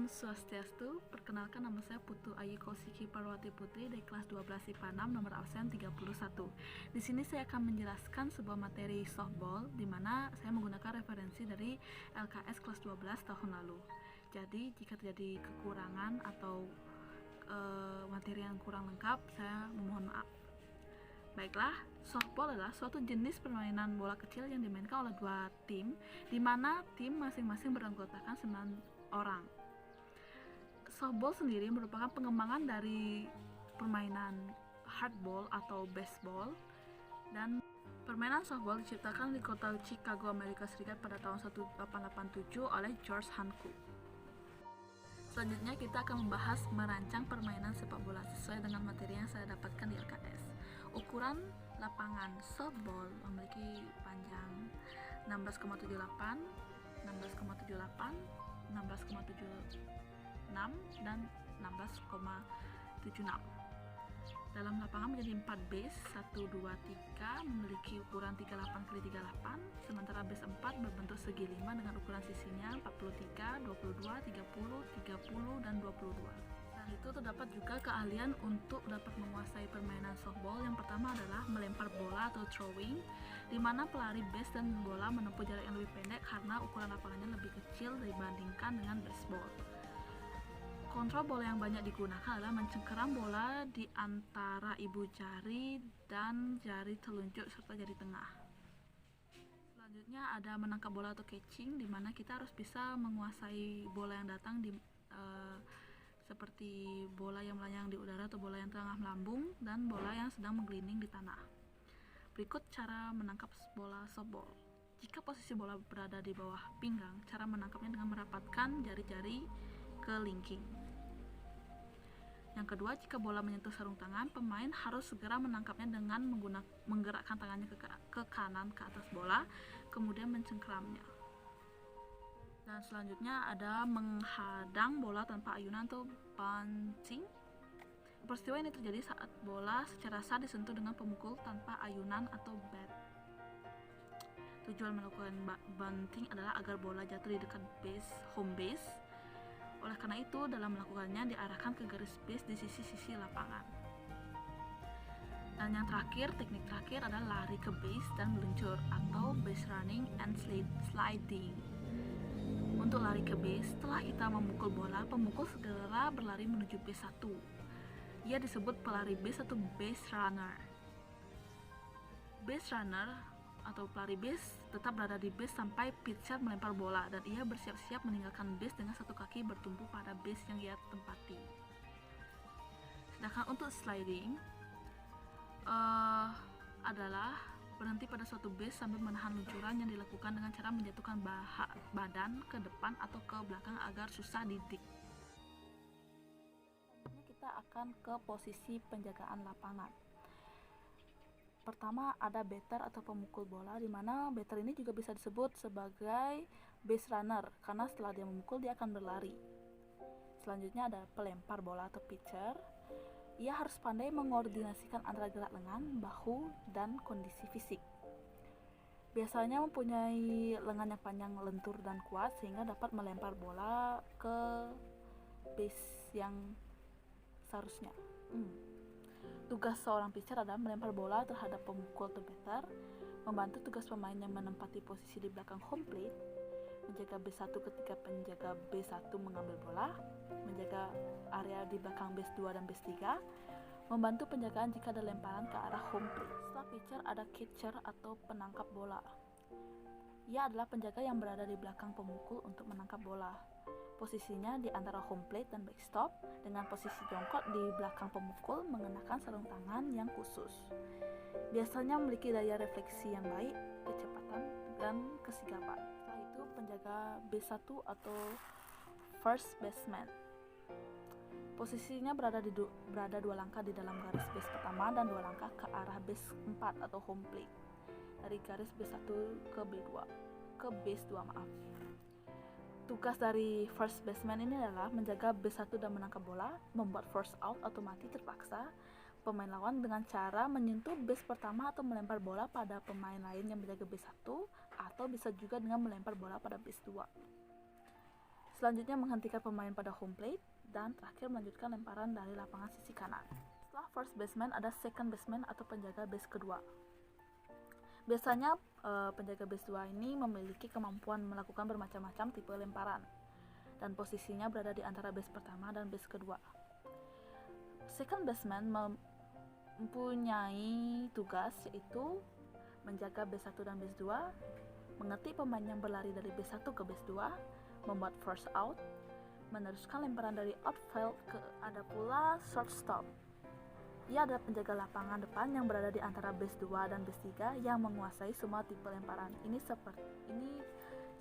Om Swastiastu, perkenalkan nama saya Putu Ayu Kausiki Parwati Putri dari kelas 12 IPA 6 nomor absen 31. Di sini saya akan menjelaskan sebuah materi softball di mana saya menggunakan referensi dari LKS kelas 12 tahun lalu. Jadi jika terjadi kekurangan atau materi yang kurang lengkap, saya memohon maaf. Baiklah, softball adalah suatu jenis permainan bola kecil yang dimainkan oleh dua tim, di mana tim masing-masing beranggotakan 9 orang. Softball sendiri merupakan pengembangan dari permainan hardball atau baseball, dan permainan softball diciptakan di kota Chicago, Amerika Serikat pada tahun 1887 oleh George Hancock. Selanjutnya kita akan membahas merancang permainan sepak bola sesuai dengan materi yang saya dapatkan di LKS. Ukuran lapangan softball memiliki panjang 16,78, 16,78, 16,76, dan 16,76. Dalam lapangan menjadi 4 base, 1, 2, 3, memiliki ukuran 38x38, sementara base 4 berbentuk segi 5 dengan ukuran sisinya 43, 22, 30, 30, dan 22. Selain itu terdapat juga keahlian untuk dapat menguasai permainan softball. Yang pertama adalah melempar bola atau throwing, di mana pelari base dan bola menempuh jarak yang lebih pendek karena ukuran lapangannya lebih kecil dibandingkan dengan baseball. Kontrol bola yang banyak digunakan adalah mencengkeram bola di antara ibu jari dan jari telunjuk serta jari tengah. Selanjutnya ada menangkap bola atau catching, di mana kita harus bisa menguasai bola yang datang seperti bola yang melayang di udara atau bola yang tengah melambung dan bola yang sedang menggelinding di tanah. Berikut cara menangkap bola softball. Jika posisi bola berada di bawah pinggang, cara menangkapnya dengan merapatkan jari-jari ke linking. Yang kedua, jika bola menyentuh sarung tangan, pemain harus segera menangkapnya dengan menggerakkan tangannya ke kanan ke atas bola, kemudian mencengkeramnya. Dan selanjutnya ada menghadang bola tanpa ayunan atau bunting. Peristiwa ini terjadi saat bola secara sah disentuh dengan pemukul tanpa ayunan atau bat. Tujuan melakukan bunting adalah agar bola jatuh di dekat home base. Oleh karena itu, dalam melakukannya diarahkan ke garis base di sisi-sisi lapangan. Dan yang terakhir, teknik terakhir adalah lari ke base dan meluncur atau base running and sliding. Untuk lari ke base, setelah kita memukul bola, pemukul segera berlari menuju base 1. Ia disebut pelari base atau base runner. Base runner atau pelari base tetap berada di base sampai pitcher melempar bola, dan ia bersiap-siap meninggalkan base dengan satu kaki bertumpu pada base yang ia tempati. Sedangkan untuk sliding adalah berhenti pada suatu base sambil menahan luncuran yang dilakukan dengan cara menjatuhkan badan ke depan atau ke belakang agar susah didik. Selanjutnya kita akan ke posisi penjagaan lapangan. Pertama ada batter atau pemukul bola, di mana batter ini juga bisa disebut sebagai base runner karena setelah dia memukul dia akan berlari. Selanjutnya ada pelempar bola atau pitcher. Ia harus pandai mengkoordinasikan antara gerak lengan, bahu, dan kondisi fisik. Biasanya mempunyai lengan yang panjang, lentur, dan kuat sehingga dapat melempar bola ke base yang seharusnya. Tugas seorang pitcher adalah melempar bola terhadap pemukul atau batter, membantu tugas pemain yang menempati posisi di belakang home plate, menjaga base 1 ketika penjaga base 1 mengambil bola, menjaga area di belakang base 2 dan base 3, membantu penjagaan jika ada lemparan ke arah home plate. Setelah pitcher ada catcher atau penangkap bola. Ia adalah penjaga yang berada di belakang pemukul untuk menangkap bola. Posisinya di antara home plate dan backstop, dengan posisi jongkok di belakang pemukul mengenakan sarung tangan yang khusus. Biasanya memiliki daya refleksi yang baik, kecepatan, dan kesigapan. Setelah itu penjaga base 1 atau first baseman. Posisinya berada 2 langkah di dalam garis base pertama dan 2 langkah ke arah base 4 atau home plate. Dari garis base 1 ke base 2. Tugas dari first baseman ini adalah menjaga base 1 dan menangkap bola, membuat force out atau mati terpaksa pemain lawan dengan cara menyentuh base pertama atau melempar bola pada pemain lain yang menjaga base 1, atau bisa juga dengan melempar bola pada base 2. Selanjutnya menghentikan pemain pada home plate, dan terakhir melanjutkan lemparan dari lapangan sisi kanan. Setelah first baseman ada second baseman atau penjaga base kedua. Biasanya penjaga base 2 ini memiliki kemampuan melakukan bermacam-macam tipe lemparan, dan posisinya berada di antara base pertama dan base kedua. Second baseman mempunyai tugas yaitu menjaga base 1 dan base 2, mengetik pemain yang berlari dari base 1 ke base 2, membuat first out, meneruskan lemparan dari outfield ke ada pula shortstop. Ia adalah penjaga lapangan depan yang berada di antara base 2 dan base 3 yang menguasai semua tipe lemparan. Ini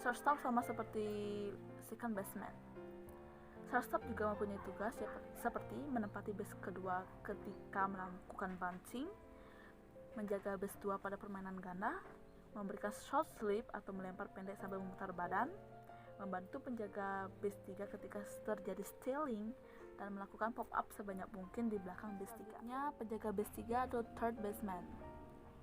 shortstop sama seperti second baseman. Shortstop juga mempunyai tugas seperti menempati base kedua ketika melakukan bunting, menjaga base 2 pada permainan ganda, memberikan short slip atau melempar pendek sambil memutar badan, membantu penjaga base 3 ketika terjadi stealing, dan melakukan pop up sebanyak mungkin di belakang base 3. Penjaga base 3 atau third baseman.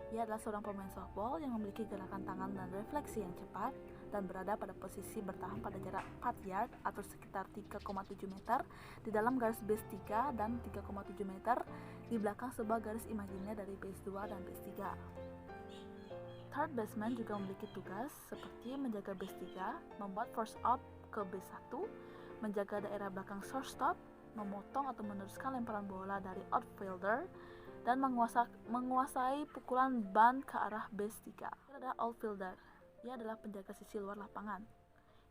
Ia adalah seorang pemain softball yang memiliki gerakan tangan dan refleksi yang cepat dan berada pada posisi bertahan pada jarak 4 yard atau sekitar 3,7 meter di dalam garis base 3 dan 3,7 meter di belakang sebuah garis imajiner dari base 2 dan base 3. Third baseman juga memiliki tugas seperti menjaga base 3, membuat first out ke base 1, menjaga daerah belakang shortstop, memotong atau meneruskan lemparan bola dari outfielder, dan menguasai pukulan bunt ke arah base 3. Ia adalah outfielder. Ia adalah penjaga sisi luar lapangan.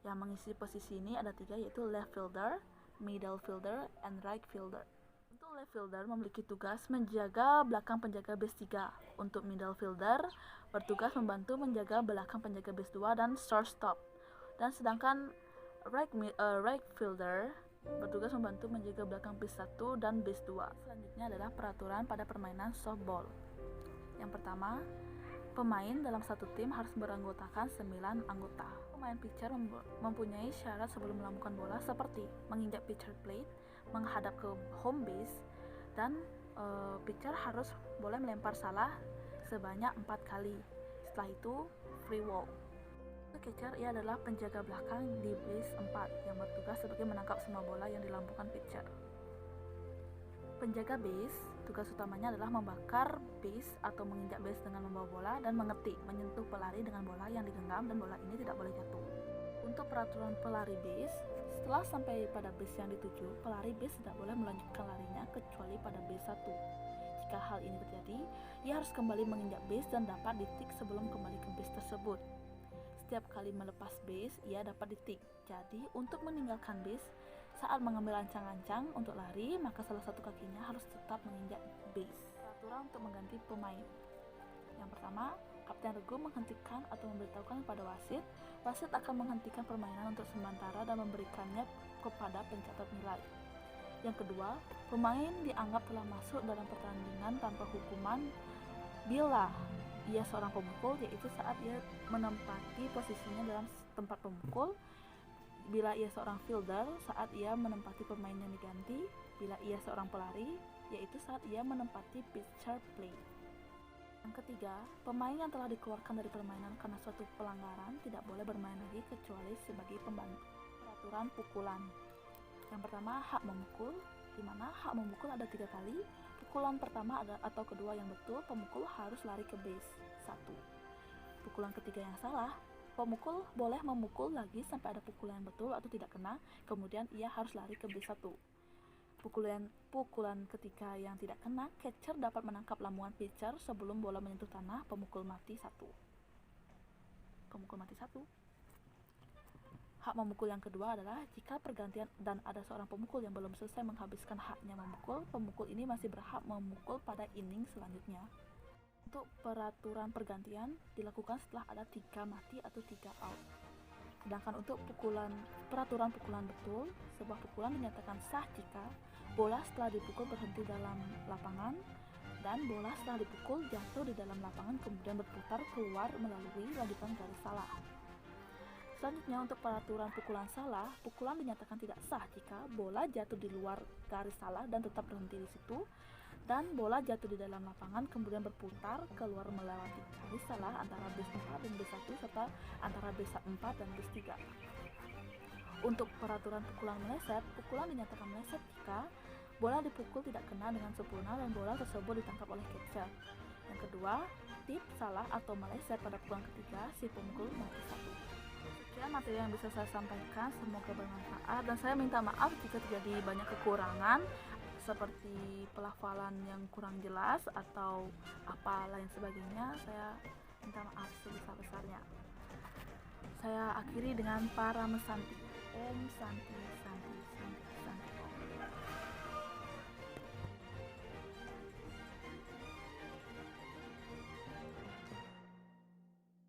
Yang mengisi posisi ini ada 3, yaitu left fielder, middle fielder, and right fielder. Untuk left fielder memiliki tugas menjaga belakang penjaga base 3. Untuk middle fielder bertugas membantu menjaga belakang penjaga base 2 dan shortstop. Dan sedangkan right fielder bertugas membantu menjaga belakang base 1 dan base 2. Selanjutnya adalah peraturan pada permainan softball. Yang pertama, pemain dalam satu tim harus beranggotakan 9 anggota. Pemain pitcher mempunyai syarat sebelum melakukan bola seperti menginjak pitcher plate, menghadap ke home base, dan pitcher harus boleh melempar salah sebanyak 4 kali. Setelah itu, free walk. Catcher, ia adalah penjaga belakang di base 4 yang bertugas sebagai menangkap semua bola yang dilambungkan pitcher. Penjaga base, tugas utamanya adalah membakar base atau menginjak base dengan membawa bola dan menyentuh pelari dengan bola yang digenggam, dan bola ini tidak boleh jatuh. Untuk peraturan pelari base, setelah sampai pada base yang dituju, pelari base tidak boleh melanjutkan larinya kecuali pada base 1. Jika hal ini terjadi, ia harus kembali menginjak base dan dapat ditik sebelum kembali ke base tersebut. Setiap kali melepas base, ia dapat ditik. Jadi, untuk meninggalkan base, saat mengambil ancang-ancang untuk lari, maka salah satu kakinya harus tetap menginjak base. Peraturan untuk mengganti pemain. Yang pertama, kapten regu menghentikan atau memberitahukan kepada wasit. Wasit akan menghentikan permainan untuk sementara dan memberikannya kepada pencatat nilai. Yang kedua, pemain dianggap telah masuk dalam pertandingan tanpa hukuman bila ia seorang pemukul, yaitu saat ia menempati posisinya dalam tempat pemukul, bila ia seorang fielder saat ia menempati pemain yang diganti, bila ia seorang pelari, yaitu saat ia menempati pitcher plate. Yang ketiga, pemain yang telah dikeluarkan dari permainan karena suatu pelanggaran tidak boleh bermain lagi kecuali sebagai pembantu. Peraturan pukulan. Yang pertama, hak memukul, di mana hak memukul ada 3 kali. Pukulan pertama atau kedua yang betul, pemukul harus lari ke base 1. Pukulan ketiga yang salah, pemukul boleh memukul lagi sampai ada pukulan yang betul atau tidak kena, kemudian ia harus lari ke base 1. Pukulan ketika yang tidak kena, catcher dapat menangkap lamuan pitcher sebelum bola menyentuh tanah, pemukul mati 1. Hak memukul yang kedua adalah jika pergantian dan ada seorang pemukul yang belum selesai menghabiskan haknya memukul, pemukul ini masih berhak memukul pada inning selanjutnya. Untuk peraturan pergantian dilakukan setelah ada 3 mati atau 3 out. Sedangkan untuk peraturan pukulan betul, sebuah pukulan dinyatakan sah jika bola setelah dipukul berhenti dalam lapangan dan bola setelah dipukul jatuh di dalam lapangan kemudian berputar keluar melalui lanjutan garis salah. Selanjutnya, untuk peraturan pukulan salah, pukulan dinyatakan tidak sah jika bola jatuh di luar garis salah dan tetap berhenti di situ, dan bola jatuh di dalam lapangan kemudian berputar keluar melewati garis salah antara base 4 dan base 1 serta antara base 4 dan base 3. Untuk peraturan pukulan meleset, pukulan dinyatakan meleset jika bola dipukul tidak kena dengan sempurna dan bola tersebut ditangkap oleh catcher. Yang kedua, tip salah atau meleset pada pukulan ketiga, si pemukul mati 1. Sekian materi yang bisa saya sampaikan, semoga bermanfaat dan saya minta maaf jika terjadi banyak kekurangan seperti pelafalan yang kurang jelas atau apa lain sebagainya. Saya minta maaf sebesar-besarnya. Saya akhiri dengan para mesanti. Om Santi Santi.